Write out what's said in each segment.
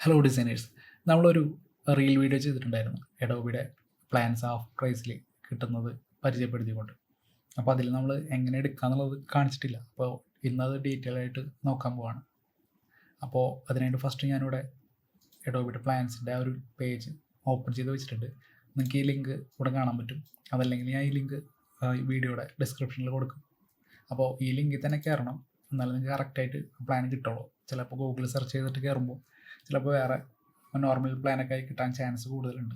Hello designers. നമ്മളൊരു reel video ചെയ്തിട്ടുണ്ടായിരുന്നു എഡോബിയുടെ plans half പ്രൈസിൽ കിട്ടുന്നത് പരിചയപ്പെടുത്തിക്കൊണ്ട്. അപ്പോൾ അതിൽ നമ്മൾ എങ്ങനെ എടുക്കാന്നുള്ളത് കാണിച്ചിട്ടില്ല. അപ്പോൾ ഇന്നത് ഡീറ്റെയിൽ ആയിട്ട് നോക്കാൻ പോവാണ്. അപ്പോൾ അതിനായിട്ട് ഫസ്റ്റ് ഞാനിവിടെ എഡോബിയുടെ പ്ലാൻസിൻ്റെ ആ ഒരു പേജ് ഓപ്പൺ ചെയ്ത് വെച്ചിട്ടുണ്ട്. നിങ്ങൾക്ക് ഈ ലിങ്ക് ഇവിടെ കാണാൻ പറ്റും. അതല്ലെങ്കിൽ ഞാൻ ഈ ലിങ്ക് വീഡിയോയുടെ ഡിസ്ക്രിപ്ഷനിൽ കൊടുക്കും. അപ്പോൾ ഈ ലിങ്കിൽ തന്നെ കയറണം, എന്നാലും നിങ്ങൾക്ക് കറക്റ്റായിട്ട് പ്ലാൻ കിട്ടുള്ളൂ. ചിലപ്പോൾ ഗൂഗിളിൽ സെർച്ച് ചെയ്തിട്ട് കയറുമ്പോൾ ചിലപ്പോൾ വേറെ നോർമൽ പ്ലാനൊക്കെ ആയി കിട്ടാൻ ചാൻസ് കൂടുതലുണ്ട്.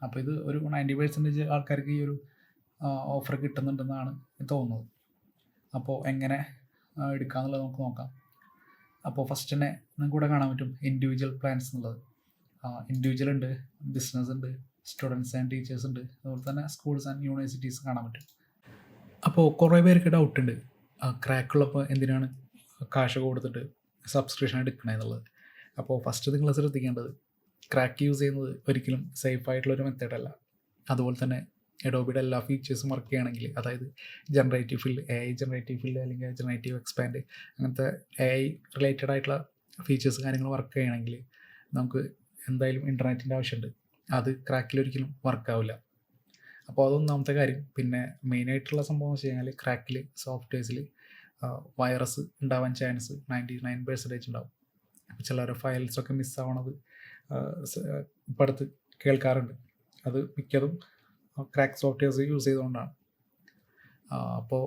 അപ്പോൾ ഇത് ഒരു 90% ആൾക്കാർക്ക് ഈ ഒരു ഓഫർ കിട്ടുന്നുണ്ടെന്നാണ് തോന്നുന്നത്. അപ്പോൾ എങ്ങനെ എടുക്കാമെന്നുള്ളത് നമുക്ക് നോക്കാം. അപ്പോൾ ഫസ്റ്റ് തന്നെ നിങ്ങൾക്ക് ഇവിടെ കാണാൻ പറ്റും ഇൻഡിവിജ്വൽ പ്ലാൻസ് എന്നുള്ളത്. ഇൻഡിവിജ്വൽ ഉണ്ട്, ബിസിനസ് ഉണ്ട്, സ്റ്റുഡൻസ് ആൻഡ് ടീച്ചേഴ്സ് ഉണ്ട്, അതുപോലെ തന്നെ സ്കൂൾസ് ആൻഡ് യൂണിവേഴ്സിറ്റീസ് കാണാൻ പറ്റും. അപ്പോൾ കുറേ പേർക്ക് ഡൗട്ടുണ്ട്, ക്രാക്കുള്ളപ്പോൾ എന്തിനാണ് കാശ് കൊടുത്തിട്ട് സബ്സ്ക്രിപ്ഷൻ എടുക്കണമെന്നുള്ളത്. അപ്പോൾ ഫസ്റ്റ് നിങ്ങൾ ശ്രദ്ധിക്കേണ്ടത്, ക്രാക്ക് യൂസ് ചെയ്യുന്നത് ഒരിക്കലും സേഫ് ആയിട്ടുള്ളൊരു മെത്തേഡല്ല. അതുപോലെ തന്നെ എഡോബിയുടെ എല്ലാ ഫീച്ചേഴ്സും വർക്ക് ചെയ്യണമെങ്കിൽ, അതായത് generative field, AI generative field അല്ലെങ്കിൽ ജനറേറ്റീവ് എക്സ്പാൻഡ്, അങ്ങനത്തെ AI റിലേറ്റഡ് ആയിട്ടുള്ള ഫീച്ചേഴ്സ് കാര്യങ്ങൾ വർക്ക് ചെയ്യണമെങ്കിൽ നമുക്ക് എന്തായാലും ഇൻ്റർനെറ്റിൻ്റെ ആവശ്യമുണ്ട്. അത് ക്രാക്കിലൊരിക്കലും വർക്കാവില്ല. അപ്പോൾ അതൊന്നാമത്തെ കാര്യം. പിന്നെ മെയിനായിട്ടുള്ള സംഭവം എന്ന് വെച്ച് കഴിഞ്ഞാൽ, ക്രാക്കിൽ സോഫ്റ്റ്വെയർസിൽ വൈറസ് ഉണ്ടാവാൻ ചാൻസ് 99% ഉണ്ടാവും. അപ്പോൾ ചിലവരുടെ ഫയൽസൊക്കെ മിസ്സാവണത് ഇപ്പം അടുത്ത് കേൾക്കാറുണ്ട്. അത് മിക്കതും ക്രാക്ക് സോഫ്റ്റ്വെയർസ് യൂസ് ചെയ്തുകൊണ്ടാണ്. അപ്പോൾ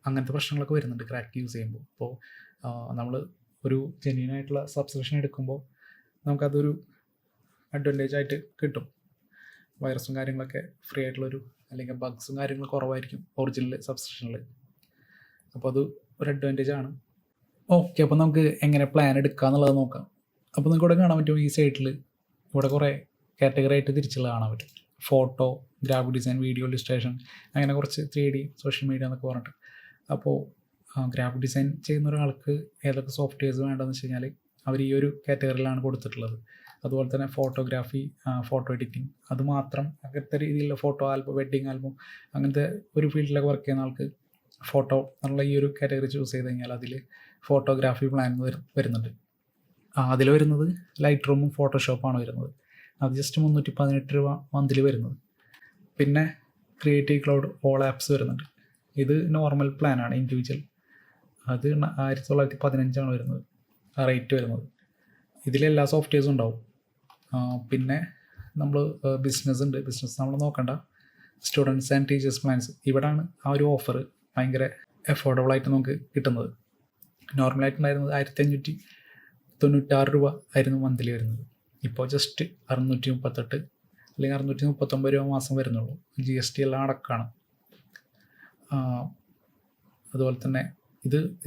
അങ്ങനത്തെ പ്രശ്നങ്ങളൊക്കെ വരുന്നുണ്ട് ക്രാക്ക് യൂസ് ചെയ്യുമ്പോൾ. അപ്പോൾ നമ്മൾ ഒരു ജെന്യൂൻ ആയിട്ടുള്ള സബ്സ്ക്രിപ്ഷൻ എടുക്കുമ്പോൾ നമുക്കതൊരു അഡ്വാൻറ്റേജ് ആയിട്ട് കിട്ടും. വൈറസും കാര്യങ്ങളൊക്കെ ഫ്രീ ആയിട്ടുള്ളൊരു, അല്ലെങ്കിൽ ബഗ്സും കാര്യങ്ങളും കുറവായിരിക്കും ഒറിജിനൽ സബ്സ്ക്രിപ്ഷനിൽ. അപ്പോൾ അത് ഒരു അഡ്വാൻറ്റേജ് ആണ്. ഓക്കെ, അപ്പോൾ നമുക്ക് എങ്ങനെ പ്ലാൻ എടുക്കുക എന്നുള്ളത് നോക്കാം. അപ്പോൾ നിങ്ങൾക്ക് ഇവിടെ കാണാൻ പറ്റും, ഈ സൈറ്റിൽ ഇവിടെ കുറേ കാറ്റഗറി ആയിട്ട് തിരിച്ചുള്ള കാണാൻ പറ്റും. Photo, graphic design, video illustration, അങ്ങനെ കുറച്ച് 3D, സോഷ്യൽ മീഡിയ എന്നൊക്കെ പറഞ്ഞിട്ട്. അപ്പോൾ ഗ്രാഫിക് ഡിസൈൻ ചെയ്യുന്ന ഒരാൾക്ക് ഏതൊക്കെ സോഫ്റ്റ്വെയർസ് വേണ്ടതെന്ന് വെച്ച് കഴിഞ്ഞാൽ അവർ ഈ ഒരു കാറ്റഗറിയിലാണ് കൊടുത്തിട്ടുള്ളത്. അതുപോലെ തന്നെ ഫോട്ടോഗ്രാഫി, ഫോട്ടോ എഡിറ്റിംഗ്, അത് മാത്രം അങ്ങനത്തെ രീതിയിലുള്ള ഫോട്ടോ ആൽബം, വെഡ്ഡിങ് ആൽബം, അങ്ങനത്തെ ഒരു ഫീൽഡിലൊക്കെ വർക്ക് ചെയ്യുന്ന ആൾക്ക് ഫോട്ടോ എന്നുള്ള ഈ ഒരു കാറ്റഗറി ചൂസ് ചെയ്ത് കഴിഞ്ഞാൽ അതിൽ ഫോട്ടോഗ്രാഫി പ്ലാൻ വരുന്നുണ്ട്. അതിൽ വരുന്നത് ലൈറ്റ് റൂമും ഫോട്ടോഷോപ്പാണ് വരുന്നത്. അത് ജസ്റ്റ് 318 രൂപ മന്ത്ലി വരുന്നത്. പിന്നെ ക്രിയേറ്റീവ് ക്ലൗഡ് ഓൾ ആപ്സ് വരുന്നുണ്ട്. ഇത് നോർമൽ പ്ലാനാണ്, ഇൻഡിവിജ്വൽ. അത് 1915 വരുന്നത്, റേറ്റ് വരുന്നത്. ഇതിലെല്ലാ സോഫ്റ്റ്വെയർസും ഉണ്ടാവും. പിന്നെ നമ്മൾ ബിസിനസ് ഉണ്ട്. ബിസിനസ് നമ്മൾ നോക്കണ്ട. സ്റ്റുഡൻസ് ആൻഡ് ടീച്ചേഴ്സ് പ്ലാൻസ്, ഇവിടെയാണ് ആ ഒരു ഓഫർ ഭയങ്കര അഫോർഡബിളായിട്ട് നമുക്ക് കിട്ടുന്നത്. നോർമലായിട്ടുണ്ടായിരുന്നത് 1596 രൂപ ആയിരുന്നു മന്ത്ലി വരുന്നത്. ഇപ്പോൾ ജസ്റ്റ് 638 അല്ലെങ്കിൽ 639 രൂപ മാസം വരുന്നുള്ളൂ. GST എല്ലാം അടക്കമാണ്. അതുപോലെ തന്നെ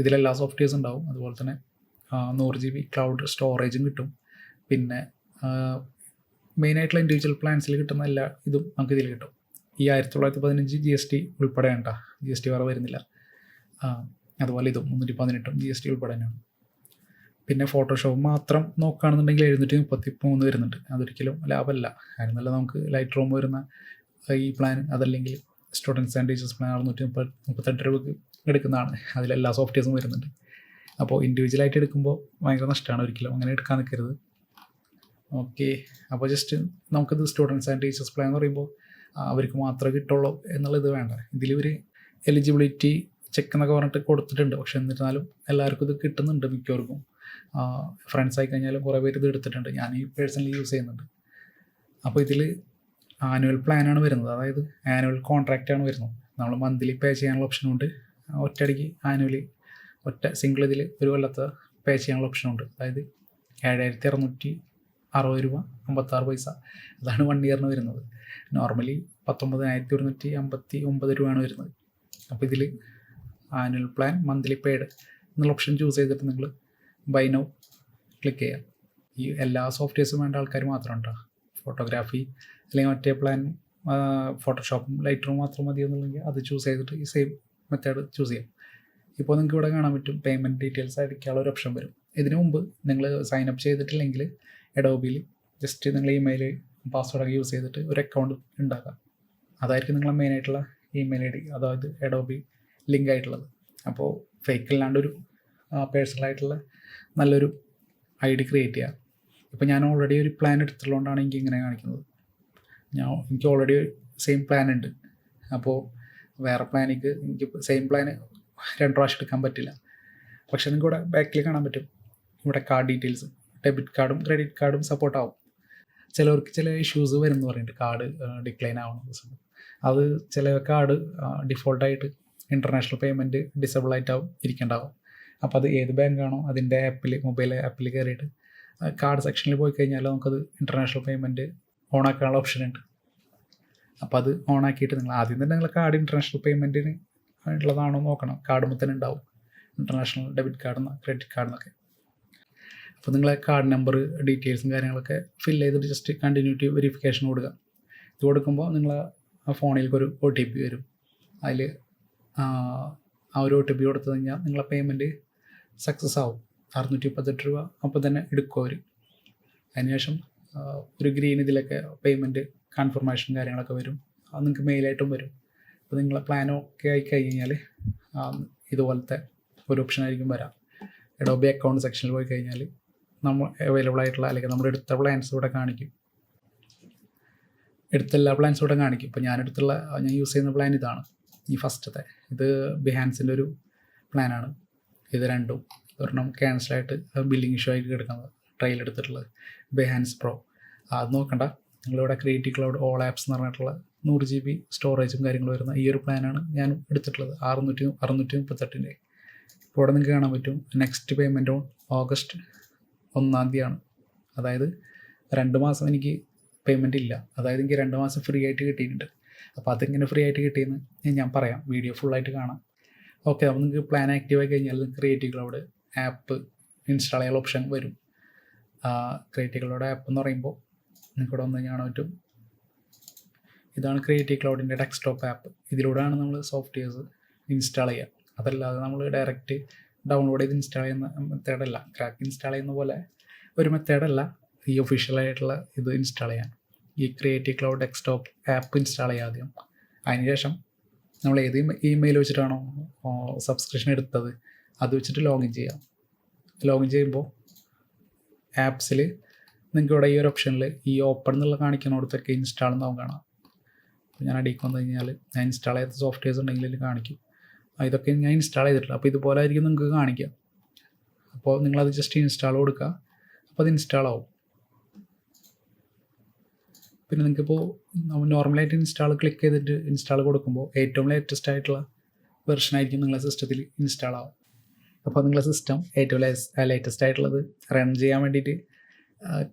ഇതിലെല്ലാ സോഫ്റ്റ്വെയർസ് ഉണ്ടാവും. അതുപോലെ തന്നെ 100 GB ക്ലൗഡ് സ്റ്റോറേജും കിട്ടും. പിന്നെ മെയിനായിട്ടുള്ള ഇൻഡിവിജ്വൽ പ്ലാൻസിൽ കിട്ടുന്ന എല്ലാ ഇതും നമുക്ക് ഇതിൽ കിട്ടും. ഈ 1915 GST ഉൾപ്പെടെ വേണ്ട, GST വേറെ വരുന്നില്ല. അതുപോലെ ഇതും 318 GST ഉൾപ്പെടെ തന്നെയാണ്. പിന്നെ ഫോട്ടോഷോപ്പ് മാത്രം നോക്കുകയാണെന്നുണ്ടെങ്കിൽ 733 വരുന്നുണ്ട്. അതൊരിക്കലും ലാഭമല്ല. അതിനല്ല നമുക്ക് ലൈറ്റ് റൂം വരുന്ന ഈ പ്ലാൻ, അതല്ലെങ്കിൽ സ്റ്റുഡൻസ് ആൻഡ് ടീച്ചേഴ്സ് പ്ലാൻ 638 രൂപയ്ക്ക് എടുക്കുന്നതാണ്. അതിലെല്ലാ സോഫ്റ്റ്വെയർസും വരുന്നുണ്ട്. അപ്പോൾ ഇൻഡിവിജ്വലായിട്ട് എടുക്കുമ്പോൾ ഭയങ്കര നഷ്ടമാണ്. ഒരിക്കലും അങ്ങനെ എടുക്കാൻ നിൽക്കരുത്. ഓക്കെ, അപ്പോൾ ജസ്റ്റ് നമുക്കിത് സ്റ്റുഡൻസ് ആൻഡ് ടീച്ചേഴ്സ് പ്ലാൻ എന്ന് പറയുമ്പോൾ അവർക്ക് മാത്രമേ കിട്ടുള്ളൂ എന്നുള്ളത് വേണ്ട. ഇതിലിവർ എലിജിബിലിറ്റി ചെക്ക് എന്നൊക്കെ പറഞ്ഞിട്ട് കൊടുത്തിട്ടുണ്ട്. പക്ഷെ എന്നിരുന്നാലും എല്ലാവർക്കും ഇത് കിട്ടുന്നുണ്ട്, മിക്കവർക്കും. ഫ്രണ്ട്സ് ആയി കഴിഞ്ഞാലും കുറേ പേര് ഇത് എടുത്തിട്ടുണ്ട്. ഞാൻ ഈ പേഴ്സണലി യൂസ് ചെയ്യുന്നുണ്ട്. അപ്പോൾ ഇതിൽ ആനുവൽ പ്ലാനാണ് വരുന്നത്, അതായത് ആനുവൽ കോൺട്രാക്റ്റാണ് വരുന്നത്. നമ്മൾ മന്ത്ലി പേ ചെയ്യാനുള്ള ഓപ്ഷനുണ്ട്, ഒറ്റയടിക്ക് ആനുവലി സിംഗിൾ ഇതിൽ ഒരു കൊല്ലത്തെ പേ ചെയ്യാനുള്ള ഓപ്ഷനുണ്ട്. അതായത് 7660 രൂപ 56 പൈസ, അതാണ് 1 ഇയറിന് വരുന്നത്. നോർമലി 19,159 രൂപയാണ് വരുന്നത്. അപ്പോൾ ഇതിൽ ആനുവൽ പ്ലാൻ മന്ത്ലി പെയ്ഡ് എന്നുള്ള ഓപ്ഷൻ ചൂസ് ചെയ്തിട്ട് നിങ്ങൾ ബൈ നൗ ക്ലിക്ക് ചെയ്യാം. ഈ എല്ലാ സോഫ്റ്റ്വെയർസും വേണ്ട ആൾക്കാർ മാത്രം ഉണ്ടോ. ഫോട്ടോഗ്രാഫി അല്ലെങ്കിൽ മറ്റേ പ്ലാൻ ഫോട്ടോഷോപ്പും ലൈറ്റ് റൂം മാത്രം മതി എന്നുണ്ടെങ്കിൽ അത് ചൂസ് ചെയ്തിട്ട് ഈ സെയിം മെത്തേഡ് ചൂസ് ചെയ്യാം. ഇപ്പോൾ നിങ്ങൾക്ക് ഇവിടെ കാണാൻ പറ്റും, പേയ്മെൻറ്റ് ഡീറ്റെയിൽസ് അടിക്കാനുള്ള ഒരു ഓപ്ഷൻ വരും. ഇതിനു മുമ്പ് നിങ്ങൾ സൈൻ അപ്പ് ചെയ്തിട്ടില്ലെങ്കിൽ എഡോബിയിൽ ജസ്റ്റ് നിങ്ങൾ ഇമെയിൽ പാസ്വേഡൊക്കെ യൂസ് ചെയ്തിട്ട് ഒരു അക്കൗണ്ട് ഉണ്ടാക്കാം. അതായിരിക്കും നിങ്ങളെ മെയിനായിട്ടുള്ള ഇമെയിൽ ID, അതായത് എഡോബി ലിങ്ക് ആയിട്ടുള്ളത്. അപ്പോൾ ഫേക്ക് അല്ലാണ്ടൊരു പേഴ്സണലായിട്ടുള്ള നല്ലൊരു ID ക്രിയേറ്റ് ചെയ്യുക. ഇപ്പോൾ ഞാൻ ഓൾറെഡി ഒരു പ്ലാൻ എടുത്തുള്ളതുകൊണ്ടാണ് എനിക്ക് ഇങ്ങനെ കാണിക്കുന്നത്. എനിക്ക് ഓൾറെഡി സെയിം പ്ലാൻ ഉണ്ട്. അപ്പോൾ വേറെ പ്ലാനിക്ക് എനിക്ക് സെയിം പ്ലാന് 2 പ്രാവശ്യം എടുക്കാൻ പറ്റില്ല. പക്ഷേ നിങ്ങൾക്ക് ഇവിടെ ബാക്കിൽ കാണാൻ പറ്റും, ഇവിടെ കാർഡ് ഡീറ്റെയിൽസ്, ഡെബിറ്റ് കാർഡും ക്രെഡിറ്റ് കാർഡും സപ്പോർട്ടാവും. ചിലവർക്ക് ചില ഇഷ്യൂസ് വരുമെന്ന് പറയുന്നുണ്ട്, കാർഡ് ഡിക്ലൈൻ ആവണം. അത് ചില കാർഡ് ഡിഫോൾട്ടായിട്ട് ഇൻ്റർനാഷണൽ പേയ്മെൻറ്റ് ഡിസബിൾ ആയിട്ടാവും ഇരിക്കേണ്ടാവും. അപ്പോൾ അത് ഏത് ബാങ്കാണോ അതിൻ്റെ ആപ്പിൽ, മൊബൈൽ ആപ്പിൽ കയറിയിട്ട് കാർഡ് സെക്ഷനിൽ പോയി കഴിഞ്ഞാൽ നമുക്കത് ഇൻ്റർനാഷണൽ പേയ്മെൻറ്റ് ഓണാക്കാനുള്ള ഓപ്ഷൻ ഉണ്ട്. അപ്പോൾ അത് ഓണാക്കിയിട്ട് നിങ്ങൾ ആദ്യം തന്നെ നിങ്ങൾ കാർഡ് ഇൻ്റർനാഷണൽ പേയ്മെൻറ്റിന് ഉള്ളതാണോ നോക്കണം. കാർഡ് തന്നെ ഉണ്ടാവും ഇൻ്റർനാഷണൽ ഡെബിറ്റ് കാർഡെന്ന് ക്രെഡിറ്റ് കാർഡെന്നൊക്കെ. അപ്പോൾ നിങ്ങളെ കാർഡ് നമ്പർ ഡീറ്റെയിൽസും കാര്യങ്ങളൊക്കെ ഫില്ല് ചെയ്തിട്ട് ജസ്റ്റ് കണ്ടിന്യൂറ്റി വെരിഫിക്കേഷൻ കൊടുക്കുക. ഇത് കൊടുക്കുമ്പോൾ നിങ്ങൾ ആ ഫോണിലേക്ക് ഒരു OTP വരും. അതിൽ ആ ഒരു OTP കൊടുത്തു കഴിഞ്ഞാൽ നിങ്ങളെ പേയ്മെൻറ്റ് സക്സസ് ആവും. 638 രൂപ അപ്പോൾ തന്നെ എടുക്കും അവർ. അതിനുശേഷം ഒരു ഗ്രീൻ ഇതിലൊക്കെ പേയ്മെൻറ്റ് കൺഫർമേഷൻ കാര്യങ്ങളൊക്കെ വരും. അത് നിങ്ങൾക്ക് മെയിലായിട്ടും വരും. അപ്പോൾ നിങ്ങളെ പ്ലാൻ ഓക്കെ ആയി കഴിഞ്ഞാൽ ഇതുപോലത്തെ ഒരു ഓപ്ഷൻ ആയിരിക്കും വരാം. എഡോബി അക്കൗണ്ട് സെക്ഷനിൽ പോയി കഴിഞ്ഞാൽ നമ്മൾ അവൈലബിൾ ആയിട്ടുള്ള അല്ലെങ്കിൽ നമ്മുടെ എടുത്ത പ്ലാൻസ് ഇവിടെ കാണിക്കും. എടുത്ത എല്ലാ പ്ലാൻസും ഇവിടെ കാണിക്കും. ഇപ്പോൾ ഞാൻ യൂസ് ചെയ്യുന്ന പ്ലാൻ ഇതാണ്, ഈ ഫസ്റ്റത്തെ. ഇത് ബിഹാൻസിൻ്റെ ഒരു പ്ലാനാണ്. ഇത് രണ്ടും ഒരെണ്ണം ക്യാൻസലായിട്ട് ബില്ലിംഗ് ഇഷ്യൂ ആയിട്ട് കിടക്കുന്നത്, ട്രയൽ എടുത്തിട്ടുള്ളത് ബിഹാൻസ് പ്രോ. അത് നോക്കണ്ട, നിങ്ങളിവിടെ ക്രിയേറ്റീവ് ക്ലൗഡ് ഓൾ ആപ്സ് എന്ന് പറഞ്ഞിട്ടുള്ള 100 GB സ്റ്റോറേജും കാര്യങ്ങളും വരുന്ന ഈ ഒരു പ്ലാനാണ് ഞാൻ എടുത്തിട്ടുള്ളത്, 638. ഇപ്പോൾ ഇവിടെ നിങ്ങൾക്ക് കാണാൻ പറ്റും നെക്സ്റ്റ് പേയ്മെൻറ്റ് ഓൺ ഓഗസ്റ്റ് 1 അതായത് 2 മാസം എനിക്ക് പേയ്മെൻറ്റ് ഇല്ല. അതായത് എനിക്ക് 2 മാസം ഫ്രീ ആയിട്ട് കിട്ടിയിട്ടുണ്ട്. അപ്പോൾ അതെങ്ങനെ ഫ്രീ ആയിട്ട് കിട്ടിയെന്ന് ഞാൻ പറയാം, വീഡിയോ ഫുള്ളായിട്ട് കാണാം. ഓക്കെ, അപ്പോൾ നിങ്ങൾക്ക് പ്ലാൻ ആക്റ്റീവ് ആയി കഴിഞ്ഞാൽ ക്രിയേറ്റീവ് ക്ലൗഡ് ആപ്പ് ഇൻസ്റ്റാൾ ചെയ്യാനുള്ള ഓപ്ഷൻ വരും. ക്രിയേറ്റീവ് ക്ലൗഡ് ആപ്പ് എന്ന് പറയുമ്പോൾ നിങ്ങൾക്ക് ഇവിടെ വന്ന് കാണാൻ പറ്റും, ഇതാണ് ക്രിയേറ്റീവ് ക്ലൗഡിൻ്റെ ഡെസ്ക്ടോപ്പ് ആപ്പ്. ഇതിലൂടെയാണ് നമ്മൾ സോഫ്റ്റ്വെയർസ് ഇൻസ്റ്റാൾ ചെയ്യുക. അതല്ലാതെ നമ്മൾ ഡയറക്റ്റ് ഡൗൺലോഡ് ചെയ്ത് ഇൻസ്റ്റാൾ ചെയ്യുന്ന മെത്തേഡല്ല, ക്രാക്ക് ഇൻസ്റ്റാൾ ചെയ്യുന്ന പോലെ ഒരു മെത്തേഡല്ല ഈ ഒഫീഷ്യലായിട്ടുള്ള ഇത് ഇൻസ്റ്റാൾ ചെയ്യാൻ. ഈ creative cloud desktop app install ചെയ്യുക ആദ്യം. അതിനുശേഷം നമ്മൾ ഏത് ഇമെയിൽ വെച്ചിട്ടാണോ സബ്സ്ക്രിപ്ഷൻ എടുത്തത് അത് വെച്ചിട്ട് ലോഗിൻ ചെയ്യാം. ലോഗിൻ ചെയ്യുമ്പോൾ ആപ്സിൽ നിങ്ങൾക്ക് ഇവിടെ ഈ ഒരു ഓപ്ഷനിൽ ഈ ഓപ്പൺ എന്നുള്ള കാണിക്കുന്നിടത്തൊക്കെ ഇൻസ്റ്റാൾ എന്നാവും കാണാം. അപ്പോൾ ഞാൻ അടിക്ക് വന്നു കഴിഞ്ഞാൽ ഞാൻ ഇൻസ്റ്റാൾ ചെയ്ത സോഫ്റ്റ്വെയർസ് ഉണ്ടെങ്കിൽ ഇതിൽ കാണിക്കും. ഇതൊക്കെ ഞാൻ ഇൻസ്റ്റാൾ ചെയ്തിട്ടില്ല. അപ്പോൾ ഇതുപോലെ ആയിരിക്കും നിങ്ങൾക്ക് കാണിക്കാം. അപ്പോൾ നിങ്ങളത് ജസ്റ്റ് ഇൻസ്റ്റാൾ കൊടുക്കുക, അപ്പോൾ അത് ഇൻസ്റ്റാൾ ആവും. പിന്നെ നിങ്ങൾക്കിപ്പോൾ നോർമലായിട്ട് ഇൻസ്റ്റാൾ ക്ലിക്ക് ചെയ്തിട്ട് ഇൻസ്റ്റാൾ കൊടുക്കുമ്പോൾ ഏറ്റവും ലേറ്റസ്റ്റ് ആയിട്ടുള്ള വെർഷനായിരിക്കും നിങ്ങളുടെ സിസ്റ്റത്തിൽ ഇൻസ്റ്റാൾ ആവും. അപ്പോൾ നിങ്ങളുടെ സിസ്റ്റം ഏറ്റവും ലേറ്റസ്റ്റ് ആയിട്ടുള്ളത് റൺ ചെയ്യാൻ വേണ്ടിയിട്ട്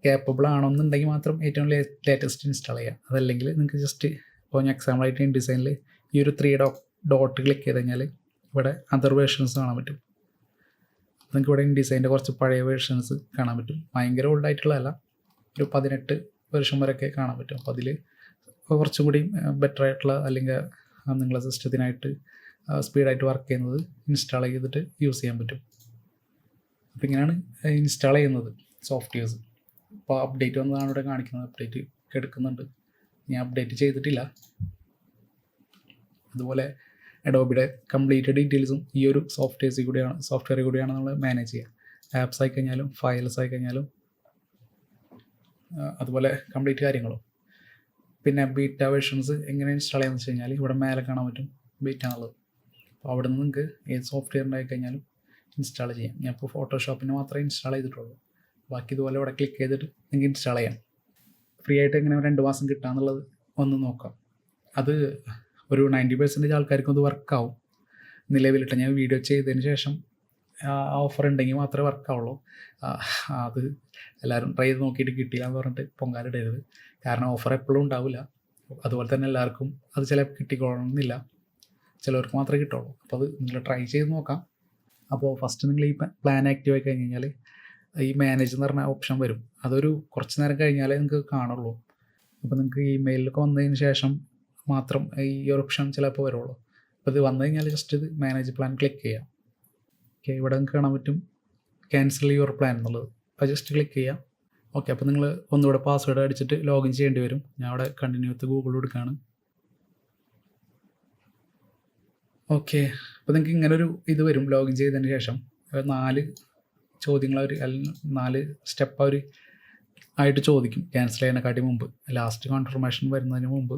കേപ്പബിൾ ആണോയെന്നുണ്ടെങ്കിൽ മാത്രം ഏറ്റവും ലേറ്റസ്റ്റ് ഇൻസ്റ്റാൾ ചെയ്യാം. അതല്ലെങ്കിൽ നിങ്ങൾക്ക് ജസ്റ്റ് ഇപ്പോൾ ഞാൻ എക്സാമ്പിളായിട്ട് ഇൻഡിസൈനിൽ ഈ ഒരു 3 ഡോട്ട് ക്ലിക്ക് ചെയ്ത് കഴിഞ്ഞാൽ ഇവിടെ അതർ വേർഷൻസ് കാണാൻ പറ്റും. നിങ്ങൾക്ക് ഇവിടെ ഇൻഡിസൈൻ്റെ കുറച്ച് പഴയ വേർഷൻസ് കാണാൻ പറ്റും. ഭയങ്കര ഓൾഡായിട്ടുള്ളതല്ല, ഒരു 18 വേർഷൻ വരെയൊക്കെ കാണാൻ പറ്റും. അപ്പോൾ അതിൽ കുറച്ചും കൂടി ബെറ്റർ ആയിട്ടുള്ള അല്ലെങ്കിൽ നിങ്ങളെ സിസ്റ്റത്തിനായിട്ട് സ്പീഡായിട്ട് വർക്ക് ചെയ്യുന്നത് ഇൻസ്റ്റാൾ ചെയ്തിട്ട് യൂസ് ചെയ്യാൻ പറ്റും. അപ്പോൾ ഇങ്ങനെയാണ് ഇൻസ്റ്റാൾ ചെയ്യുന്നത് സോഫ്റ്റ്വെയർസ്. ഇപ്പോൾ അപ്ഡേറ്റ് വന്നതാണ് ഇവിടെ കാണിക്കുന്നത്, അപ്ഡേറ്റ് എടുക്കുന്നുണ്ട്. ഞാൻ അപ്ഡേറ്റ് ചെയ്തിട്ടില്ല. അതുപോലെ അഡോബിയുടെ കംപ്ലീറ്റ് ഡീറ്റെയിൽസും ഈ ഒരു സോഫ്റ്റ്വെയറിൽ കൂടിയാണ് നമ്മൾ മാനേജ് ചെയ്യുക. ആപ്സ് ആയി കഴിഞ്ഞാലും ഫയൽസ് ആയി കഴിഞ്ഞാലും അതുപോലെ കംപ്ലീറ്റ് കാര്യങ്ങളും. പിന്നെ ബീറ്റ വേർഷൻസ് എങ്ങനെ ഇൻസ്റ്റാൾ ചെയ്യാമെന്ന് വെച്ച് കഴിഞ്ഞാൽ ഇവിടെ മേലെ കാണാൻ പറ്റും ബീറ്റ എന്നുള്ളത്. അപ്പോൾ അവിടെ നിന്ന് നിങ്ങൾക്ക് ഏത് സോഫ്റ്റ്വെയർ ആയി കഴിഞ്ഞാലും ഇൻസ്റ്റാൾ ചെയ്യാം. ഞാൻ ഇപ്പോൾ ഫോട്ടോഷോപ്പിന് മാത്രമേ ഇൻസ്റ്റാൾ ചെയ്തിട്ടുള്ളൂ. ബാക്കി ഇതുപോലെ ഇവിടെ ക്ലിക്ക് ചെയ്തിട്ട് നിങ്ങൾക്ക് ഇൻസ്റ്റാൾ ചെയ്യാം. ഫ്രീ ആയിട്ട് എങ്ങനെ 2 മാസം കിട്ടാമെന്നുള്ളത് ഒന്ന് നോക്കാം. അത് ഒരു 90% ആൾക്കാർക്കും അത് വർക്കാവും. നിലവിലിട്ട് ഞാൻ വീഡിയോ ചെയ്തതിന് ശേഷം ഓഫർ ഉണ്ടെങ്കിൽ മാത്രമേ വർക്കാവുള്ളൂ. അത് എല്ലാവരും ട്രൈ ചെയ്ത് നോക്കിയിട്ട് കിട്ടില്ല എന്ന് പറഞ്ഞിട്ട് പൊങ്കാലിടരുത്. കാരണം ഓഫർ എപ്പോഴും ഉണ്ടാവില്ല. അതുപോലെ തന്നെ എല്ലാവർക്കും അത് ചിലപ്പോൾ കിട്ടിക്കൊള്ളണമെന്നില്ല, ചിലവർക്ക് മാത്രമേ കിട്ടുള്ളൂ. അപ്പോൾ അത് നിങ്ങൾ ട്രൈ ചെയ്ത് നോക്കാം. അപ്പോൾ ഫസ്റ്റ് നിങ്ങൾ ഈ പ്ലാൻ ആക്റ്റീവ് ആയി കഴിഞ്ഞ് കഴിഞ്ഞാൽ ഈ മാനേജ് എന്ന് പറഞ്ഞ ഓപ്ഷൻ വരും. അതൊരു കുറച്ച് നേരം കഴിഞ്ഞാലേ നിങ്ങൾക്ക് കാണുള്ളൂ. അപ്പോൾ നിങ്ങൾക്ക് ഇമെയിലൊക്കെ വന്നതിന് ശേഷം മാത്രം ഈ ഒരു ഓപ്ഷൻ ചിലപ്പോൾ വരുള്ളൂ. അപ്പോൾ ഇത് വന്നു കഴിഞ്ഞാൽ ജസ്റ്റ് ഇത് മാനേജ് പ്ലാൻ ക്ലിക്ക് ചെയ്യാം. ഓക്കെ, ഇവിടെ നിങ്ങൾക്ക് കാണാൻ പറ്റും ക്യാൻസൽ യുവർ പ്ലാൻ എന്നുള്ളത്. അപ്പോൾ ജസ്റ്റ് ക്ലിക്ക് ചെയ്യാം. ഓക്കെ, അപ്പോൾ നിങ്ങൾ ഒന്നുകൂടെ പാസ്വേഡ് അടിച്ചിട്ട് ലോഗിൻ ചെയ്യേണ്ടി വരും. ഞാൻ അവിടെ കണ്ടിന്യൂ വിത്ത് ഗൂഗിൾ എടുക്കുകയാണ്. ഓക്കെ, അപ്പോൾ നിങ്ങൾക്ക് ഇങ്ങനൊരു ഇത് വരും. ലോഗിൻ ചെയ്തതിന് ശേഷം 4 ചോദ്യങ്ങൾ അല്ലെങ്കിൽ 4 സ്റ്റെപ്പ് അവർ ആയിട്ട് ചോദിക്കും ക്യാൻസൽ ചെയ്യുന്നതിനെക്കാട്ടി മുമ്പ്, ലാസ്റ്റ് കൺഫർമേഷൻ വരുന്നതിന് മുമ്പ്.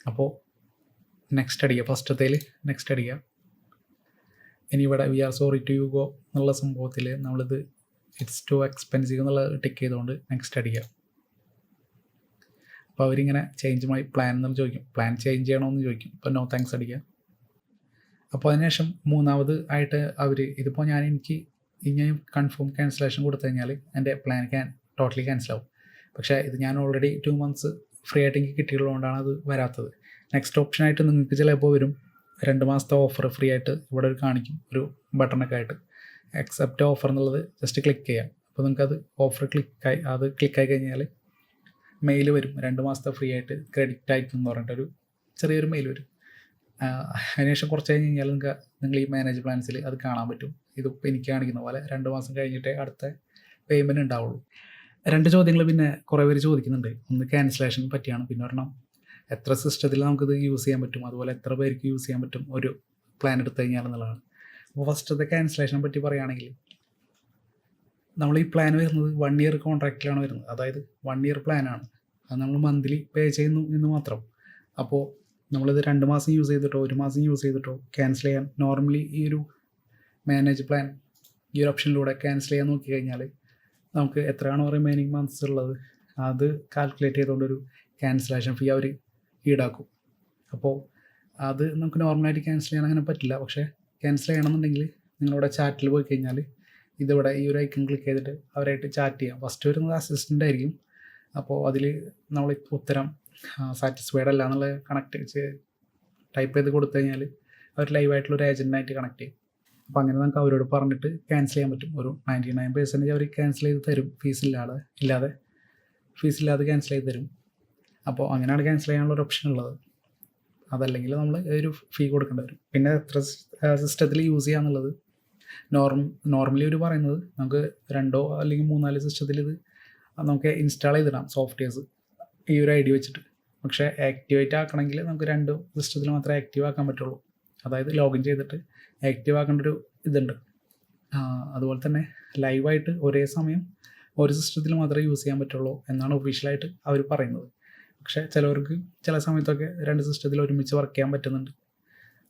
അപ്പോൾ നെക്സ്റ്റ് അടിക്കുക, ഫസ്റ്റത്തേൽ നെക്സ്റ്റ് അടിക്കുക. ഇനി ഇവിടെ we are sorry to you go എന്നുള്ള സംഭവത്തിൽ നമ്മളിത് ഇറ്റ്സ് ടു എക്സ്പെൻസീവ് എന്നുള്ളത് ടിക്ക് ചെയ്തുകൊണ്ട് നെക്സ്റ്റ് അടിക്കുക. അപ്പോൾ അവരിങ്ങനെ ചേഞ്ച് മൈ പ്ലാൻ എന്ന് ചോദിക്കും, പ്ലാൻ ചേഞ്ച് ചെയ്യണമെന്ന് ചോദിക്കും. അപ്പോൾ നോ താങ്ക്സ് അടിക്കുക. അപ്പോൾ അതിനുശേഷം മൂന്നാമത് ആയിട്ട് അവർ ഇതിപ്പോൾ എനിക്ക് ഇങ്ങനെ കൺഫേം ക്യാൻസലേഷൻ കൊടുത്തു കഴിഞ്ഞാൽ എൻ്റെ പ്ലാൻ ടോട്ടലി ക്യാൻസലാവും. പക്ഷേ ഇത് ഞാൻ ഓൾറെഡി 2 months ഫ്രീ ആയിട്ട് എനിക്ക് കിട്ടിയുള്ളതുകൊണ്ടാണ് അത് വരാത്തത്. നെക്സ്റ്റ് ഓപ്ഷനായിട്ട് നിങ്ങൾക്ക് ചിലപ്പോൾ വരും 2 മാസത്തെ ഓഫർ ഫ്രീ ആയിട്ട് ഇവിടെ ഒരു കാണിക്കും, ഒരു ബട്ടണൊക്കെ ആയിട്ട് അക്സെപ്റ്റ് ഓഫർ എന്നുള്ളത് ജസ്റ്റ് ക്ലിക്ക് ചെയ്യാം. അപ്പോൾ നിങ്ങൾക്കത് ഓഫർ ക്ലിക്കായി കഴിഞ്ഞാൽ മെയിൽ വരും, 2 മാസത്തെ ഫ്രീ ആയിട്ട് ക്രെഡിറ്റ് ആയിട്ടെന്ന് പറഞ്ഞിട്ടൊരു ചെറിയൊരു മെയിൽ വരും. അതിനുശേഷം കുറച്ച് കഴിഞ്ഞ് കഴിഞ്ഞാൽ നിങ്ങൾ ഈ മാനേജ് പ്ലാൻസിൽ അത് കാണാൻ പറ്റും. ഇതിപ്പോൾ എനിക്ക് കാണിക്കുന്ന പോലെ 2 മാസം കഴിഞ്ഞിട്ടേ അടുത്ത പേയ്മെൻറ്റ് ഉണ്ടാവുള്ളൂ. 2 ചോദ്യങ്ങൾ പിന്നെ കുറേ പേര് ചോദിക്കുന്നുണ്ട്. ഒന്ന് ക്യാൻസലേഷൻ പറ്റിയാണ്, പിന്നെ ഒരെണ്ണം എത്ര സിസ്റ്റത്തിൽ നമുക്കിത് യൂസ് ചെയ്യാൻ പറ്റും, അതുപോലെ എത്ര പേർക്ക് യൂസ് ചെയ്യാൻ പറ്റും ഒരു പ്ലാൻ എടുത്തു കഴിഞ്ഞാൽ എന്നുള്ളതാണ്. അപ്പോൾ ഫസ്റ്റത്തെ ക്യാൻസലേഷനെ പറ്റി പറയുകയാണെങ്കിൽ, നമ്മൾ ഈ പ്ലാൻ വരുന്നത് 1 year കോൺട്രാക്റ്റിലാണ് വരുന്നത്. അതായത് 1 year പ്ലാനാണ്. അത് നമ്മൾ മന്ത്ലി പേ ചെയ്യുന്നു എന്ന് മാത്രം. അപ്പോൾ നമ്മളിത് 2 മാസം യൂസ് ചെയ്തിട്ടോ 1 മാസം യൂസ് ചെയ്തിട്ടോ ക്യാൻസൽ ചെയ്യാൻ നോർമലി ഈ ഒരു മാനേജ് പ്ലാൻ ഈ ഒരു ഓപ്ഷനിലൂടെ ക്യാൻസൽ ചെയ്യാൻ നോക്കിക്കഴിഞ്ഞാൽ നമുക്ക് എത്രയാണോ റിമൈനിങ് മന്ത്സ് ഉള്ളത് അത് കാൽക്കുലേറ്റ് ചെയ്തുകൊണ്ടൊരു ക്യാൻസലേഷൻ ഫീ അവർ ഈടാക്കും. അപ്പോൾ അത് നമുക്ക് നോർമലായിട്ട് ക്യാൻസൽ ചെയ്യാൻ അങ്ങനെ പറ്റില്ല. പക്ഷേ ക്യാൻസൽ ചെയ്യണമെന്നുണ്ടെങ്കിൽ നിങ്ങളിവിടെ ചാറ്റിൽ പോയി കഴിഞ്ഞാൽ ഇതിവിടെ ഈ ഒരു ഐക്കൺ ക്ലിക്ക് ചെയ്തിട്ട് അവരായിട്ട് ചാറ്റ് ചെയ്യാം. ഫസ്റ്റ് വരുന്നത് അസിസ്റ്റൻ്റ് ആയിരിക്കും. അപ്പോൾ അതിൽ നമ്മൾ ഉത്തരം സാറ്റിസ്ഫൈഡ് അല്ല എന്നുള്ളത് കണക്ട് ടൈപ്പ് ചെയ്ത് കൊടുത്തു കഴിഞ്ഞാൽ അവർ ലൈവായിട്ടുള്ള ഒരു ഏജൻറ്റായിട്ട് കണക്ട് ചെയ്യും. അപ്പോൾ അങ്ങനെ നമുക്ക് അവരോട് പറഞ്ഞിട്ട് ക്യാൻസൽ ചെയ്യാൻ പറ്റും. ഒരു 99% അവർ ക്യാൻസൽ ചെയ്ത് തരും, ഫീസില്ലാതെ ക്യാൻസൽ ചെയ്ത് തരും. അപ്പോൾ അങ്ങനെയാണ് ക്യാൻസൽ ചെയ്യാനുള്ള ഒരു ഓപ്ഷൻ ഉള്ളത്. അതല്ലെങ്കിൽ നമ്മൾ ഒരു ഫീ കൊടുക്കേണ്ടി വരും. പിന്നെ എത്ര സിസ്റ്റത്തിൽ യൂസ് ചെയ്യാന്നുള്ളത് നോർമലി അവർ പറയുന്നത് നമുക്ക് 2 അല്ലെങ്കിൽ 3-4 സിസ്റ്റത്തിൽ ഇത് നമുക്ക് ഇൻസ്റ്റാൾ ചെയ്തിടാം സോഫ്റ്റ്വെയർസ് ഈ ഒരു ഐഡി വെച്ചിട്ട്. പക്ഷേ ആക്ടിവേറ്റ് ആക്കണമെങ്കിൽ നമുക്ക് 2 സിസ്റ്റത്തിൽ മാത്രമേ ആക്റ്റീവ് ആക്കാൻ പറ്റുള്ളൂ. അതായത് ലോഗിൻ ചെയ്തിട്ട് ആക്റ്റീവ് ആക്കേണ്ട ഒരു ഇതുണ്ട്. അതുപോലെ തന്നെ ലൈവായിട്ട് ഒരേ സമയം ഒരു സിസ്റ്റത്തിൽ മാത്രമേ യൂസ് ചെയ്യാൻ പറ്റുള്ളൂ എന്നാണ് ഒഫീഷ്യലായിട്ട് അവർ പറയുന്നത്. പക്ഷേ ചിലവർക്ക് ചില സമയത്തൊക്കെ 2 സിസ്റ്റത്തിൽ ഒരുമിച്ച് വർക്ക് ചെയ്യാൻ പറ്റുന്നുണ്ട്.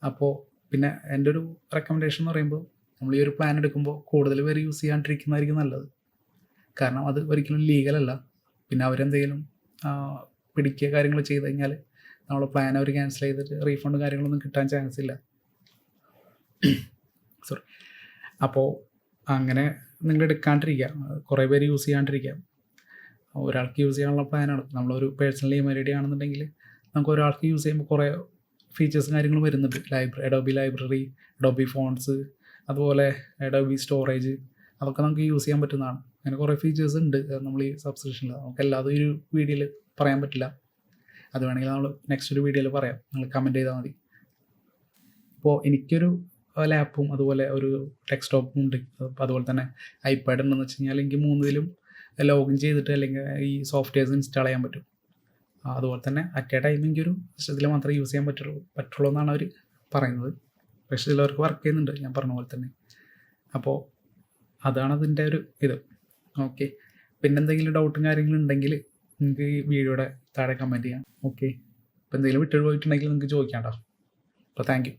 അപ്പോൾ പിന്നെ എൻ്റെ ഒരു റെക്കമെൻഡേഷൻ എന്ന് പറയുമ്പോൾ നമ്മൾ ഈ ഒരു പ്ലാൻ എടുക്കുമ്പോൾ കൂടുതൽ പേര് യൂസ് ചെയ്യാണ്ടിരിക്കുന്നതായിരിക്കും നല്ലത്. കാരണം അത് ഒരിക്കലും ലീഗലല്ല. പിന്നെ അവരെന്തെങ്കിലും പിടിക്കുക കാര്യങ്ങൾ ചെയ്ത് കഴിഞ്ഞാൽ നമ്മളെ പ്ലാൻ അവർ ക്യാൻസൽ ചെയ്തിട്ട് റീഫണ്ട് കാര്യങ്ങളൊന്നും കിട്ടാൻ ചാൻസ് ഇല്ല. സോറി. അപ്പോൾ അങ്ങനെ നിങ്ങൾ എടുക്കാണ്ടിരിക്കുക, കുറേ പേര് യൂസ് ചെയ്യാണ്ടിരിക്കുക. ഒരാൾക്ക് യൂസ് ചെയ്യാനുള്ള പ്ലാനാണ്. നമ്മളൊരു പേഴ്സണൽ ഇമെയിൽ ഐ ഡി ആണെന്നുണ്ടെങ്കിൽ നമുക്ക് ഒരാൾക്ക് യൂസ് ചെയ്യുമ്പോൾ കുറേ ഫീച്ചേഴ്സും കാര്യങ്ങളും വരുന്നുണ്ട്. അഡോബി ലൈബ്രറി, അഡോബി ഫോൺസ്, അതുപോലെ അഡോബി സ്റ്റോറേജ്, അതൊക്കെ നമുക്ക് യൂസ് ചെയ്യാൻ പറ്റുന്നതാണ്. അങ്ങനെ കുറേ ഫീച്ചേഴ്സ് ഉണ്ട് നമ്മൾ ഈ സബ്സ്ക്രിപ്ഷനിൽ. നമുക്ക് എല്ലാതും ഈ ഒരു വീഡിയോയിൽ പറയാൻ പറ്റില്ല. അത് വേണമെങ്കിൽ നമ്മൾ നെക്സ്റ്റ് ഒരു വീഡിയോയിൽ പറയാം, നിങ്ങൾ കമൻറ്റ് ചെയ്താൽ മതി. അപ്പോൾ എനിക്കൊരു ലാപ്പും അതുപോലെ ഒരു ഡെസ്ക്ടോപ്പും ഉണ്ട്. അതുപോലെ തന്നെ ഐപാഡ് ഉണ്ടെന്ന് വെച്ച് കഴിഞ്ഞാൽ എനിക്ക് 3-ലും ലോഗിൻ ചെയ്തിട്ട് അല്ലെങ്കിൽ ഈ സോഫ്റ്റ്വെയർസ് ഇൻസ്റ്റാൾ ചെയ്യാൻ പറ്റും. അതുപോലെ തന്നെ അറ്റ് എ ടൈം എനിക്കൊരു സിസ്റ്റത്തിൽ മാത്രമേ യൂസ് ചെയ്യാൻ പറ്റുള്ളൂ എന്നാണ് അവർ പറയുന്നത്. പക്ഷേ ചിലവർക്ക് വർക്ക് ചെയ്യുന്നുണ്ട് ഞാൻ പറഞ്ഞ പോലെ തന്നെ. അപ്പോൾ അതാണ് അതിൻ്റെ ഒരു ഇത്. ഓക്കെ, പിന്നെ എന്തെങ്കിലും ഡൗട്ടും കാര്യങ്ങളും ഉണ്ടെങ്കിൽ നിങ്ങൾക്ക് ഈ വീഡിയോയുടെ താഴെ കമൻറ്റ് ചെയ്യാം. ഓക്കെ, ഇപ്പോൾ എന്തെങ്കിലും വിട്ടു പോയിട്ടുണ്ടെങ്കിൽ നിങ്ങൾക്ക് ചോദിക്കാം കേട്ടോ. അപ്പോൾ താങ്ക് യു.